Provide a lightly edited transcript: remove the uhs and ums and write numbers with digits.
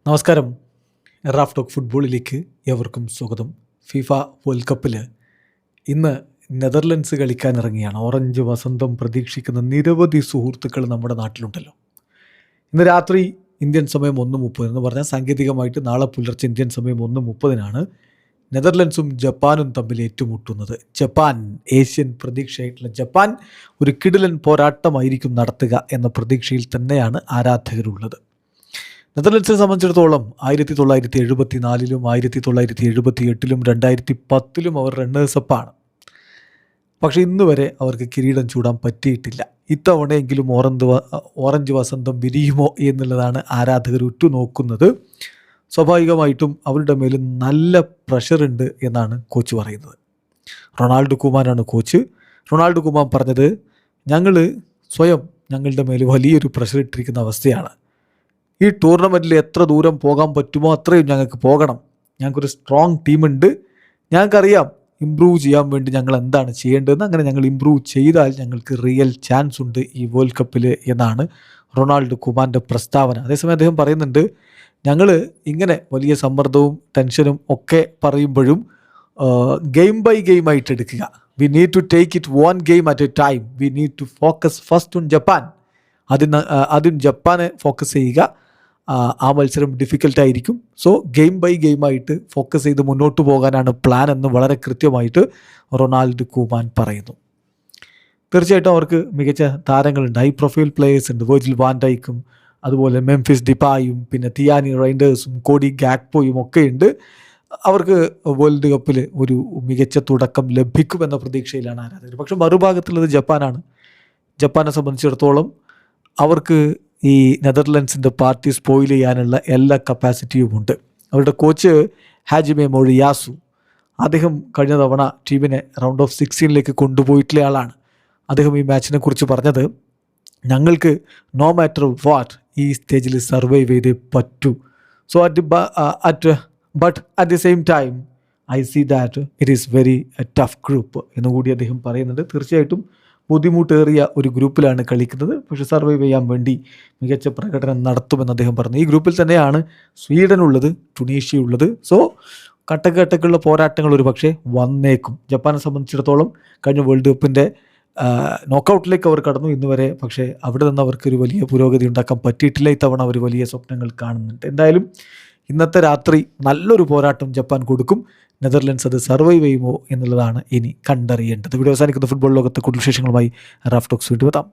നമസ്കാരം. Raf talk ഫുട്ബോളിലേക്ക് ഏവർക്കും സ്വാഗതം. ഫിഫ വേൾഡ് കപ്പിൽ ഇന്ന് നെതർലൻഡ്സ് കളിക്കാനിറങ്ങിയാണ്. ഓറഞ്ച് വസന്തം പ്രതീക്ഷിക്കുന്ന നിരവധി സുഹൃത്തുക്കൾ നമ്മുടെ നാട്ടിലുണ്ടല്ലോ. ഇന്ന് രാത്രി ഇന്ത്യൻ സമയം 1:30 എന്ന് പറഞ്ഞാൽ സാങ്കേതികമായിട്ട് നാളെ പുലർച്ചെ ഇന്ത്യൻ സമയം 1:30 നെതർലൻഡ്സും ജപ്പാനും തമ്മിൽ ഏറ്റുമുട്ടുന്നത്. ജപ്പാൻ, ഏഷ്യൻ പ്രതീക്ഷയായിട്ടുള്ള ജപ്പാൻ ഒരു കിടിലൻ പോരാട്ടമായിരിക്കും നടത്തുക എന്ന പ്രതീക്ഷയിൽ തന്നെയാണ് ആരാധകരുള്ളത്. നെതർലൻഡ്സിനെ സംബന്ധിച്ചിടത്തോളം 1974 1978 2010 അവർ റണ്ണേഴ്സപ്പാണ്. പക്ഷേ ഇന്ന് വരെ അവർക്ക് കിരീടം ചൂടാൻ പറ്റിയിട്ടില്ല. ഇത്തവണയെങ്കിലും ഓറഞ്ച് വസന്തം വിരിയുമോ എന്നുള്ളതാണ് ആരാധകർ ഉറ്റുനോക്കുന്നത്. സ്വാഭാവികമായിട്ടും അവരുടെ മേൽ നല്ല പ്രഷറുണ്ട് എന്നാണ് കോച്ച് പറയുന്നത്. റൊണാൾഡോ കുമാനാണ് കോച്ച്. റൊണാൾഡോ കുമാൻ പറഞ്ഞത്, ഞങ്ങൾ സ്വയം ഞങ്ങളുടെ മേൽ വലിയൊരു പ്രഷർ ഇട്ടിരിക്കുന്ന അവസ്ഥയാണ്. ഈ ടൂർണമെൻറ്റിൽ എത്ര ദൂരം പോകാൻ പറ്റുമോ അത്രയും ഞങ്ങൾക്ക് പോകണം. ഞങ്ങൾക്കൊരു സ്ട്രോങ് ടീമുണ്ട്. ഞങ്ങൾക്കറിയാം ഇമ്പ്രൂവ് ചെയ്യാൻ വേണ്ടി ഞങ്ങൾ എന്താണ് ചെയ്യേണ്ടതെന്ന്. അങ്ങനെ ഞങ്ങൾ ഇമ്പ്രൂവ് ചെയ്താൽ ഞങ്ങൾക്ക് റിയൽ ചാൻസ് ഉണ്ട് ഈ വേൾഡ് കപ്പിൽ എന്നാണ് റൊണാൾഡോ കുമാൻ്റെ പ്രസ്താവന. അതേസമയം അദ്ദേഹം പറയുന്നുണ്ട്, ഞങ്ങൾ ഇങ്ങനെ വലിയ സമ്മർദ്ദവും ടെൻഷനും ഒക്കെ പറയുമ്പോഴും ഗെയിം ബൈ ഗെയിം ആയിട്ട് എടുക്കുക. We need to take it one game at a time. We need to focus first on Japan. ആദ്യം ജപ്പാനെ ഫോക്കസ് ചെയ്യുക. ആ മത്സരം ഡിഫിക്കൽട്ടായിരിക്കും. സോ ഗെയിം ബൈ ഗെയിമായിട്ട് ഫോക്കസ് ചെയ്ത് മുന്നോട്ട് പോകാനാണ് പ്ലാൻ എന്ന് വളരെ കൃത്യമായിട്ട് റൊണാൾഡോ കുമാൻ പറയുന്നു. തീർച്ചയായിട്ടും അവർക്ക് മികച്ച താരങ്ങളുണ്ട്, ഹൈ പ്രൊഫൈൽ പ്ലേയേഴ്സ് ഉണ്ട്. വെർജിൽ വാൻ ഡൈക്കും അതുപോലെ മെംഫിസ് ഡിപ്പായും പിന്നെ തിയാനി റൈൻഡേഴ്സും കോഡി ഗാക്പോയും ഒക്കെ ഉണ്ട്. അവർക്ക് വേൾഡ് കപ്പിൽ ഒരു മികച്ച തുടക്കം ലഭിക്കുമെന്ന പ്രതീക്ഷയിലാണ് ആരാധകർ. പക്ഷെ മറുഭാഗത്തുള്ളത് ജപ്പാനാണ്. ജപ്പാനെ സംബന്ധിച്ചിടത്തോളം അവർക്ക് ഈ നെതർലൻഡ്സിൻ്റെ പാർട്ടി സ്പോയിൽ ചെയ്യാനുള്ള എല്ലാ കപ്പാസിറ്റിയും ഉണ്ട്. അവരുടെ കോച്ച് ഹാജിമെ മോറിയാസു, അദ്ദേഹം കഴിഞ്ഞ തവണ ടീമിനെ റൗണ്ട് ഓഫ് 16 കൊണ്ടുപോയിട്ടുള്ള ആളാണ്. അദ്ദേഹം ഈ മാച്ചിനെ കുറിച്ച് പറഞ്ഞത്, ഞങ്ങൾക്ക് നോ മാറ്റർ വാട്ട് ഈ സ്റ്റേജിൽ സർവൈവ് ചെയ്തേ പറ്റൂ. So but at the same time I see that it is very tough group എന്നുകൂടി അദ്ദേഹം പറയുന്നുണ്ട്. തീർച്ചയായിട്ടും ബുദ്ധിമുട്ടേറിയ ഒരു ഗ്രൂപ്പിലാണ് കളിക്കുന്നത്. പക്ഷേ സർവൈവ് ചെയ്യാൻ വേണ്ടി മികച്ച പ്രകടനം നടത്തുമെന്ന് അദ്ദേഹം പറഞ്ഞു. ഈ ഗ്രൂപ്പിൽ തന്നെയാണ് സ്വീഡൻ ഉള്ളത്, ടുണീഷ്യ ഉള്ളത്. സോ കട്ടക്കുള്ള പോരാട്ടങ്ങൾ ഒരു പക്ഷേ വന്നേക്കും. ജപ്പാനെ സംബന്ധിച്ചിടത്തോളം കഴിഞ്ഞ വേൾഡ് കപ്പിൻ്റെ നോക്കൗട്ടിലേക്ക് അവർ കടന്നു ഇന്ന് വരെ. പക്ഷേ അവിടെ നിന്ന് അവർക്കൊരു വലിയ പുരോഗതി ഉണ്ടാക്കാൻ പറ്റിയിട്ടില്ല. ഇത്തവണ അവർ വലിയ സ്വപ്നങ്ങൾ കാണുന്നുണ്ട്. എന്തായാലും ഇന്നത്തെ രാത്രി നല്ലൊരു പോരാട്ടം ജപ്പാൻ കൊടുക്കും. നെതർലൻഡ്സ് അത് സർവൈവ് ചെയ്യുമോ എന്നുള്ളതാണ് ഇനി കണ്ടറിയേണ്ടത്. ഇവിടെ അവസാനിക്കുന്ന ഫുട്ബോൾ ലോകത്തെ കൂടുതൽ വിശേഷങ്ങളുമായി റാഫ് ടോക്സ് വീണ്ടും എത്താം.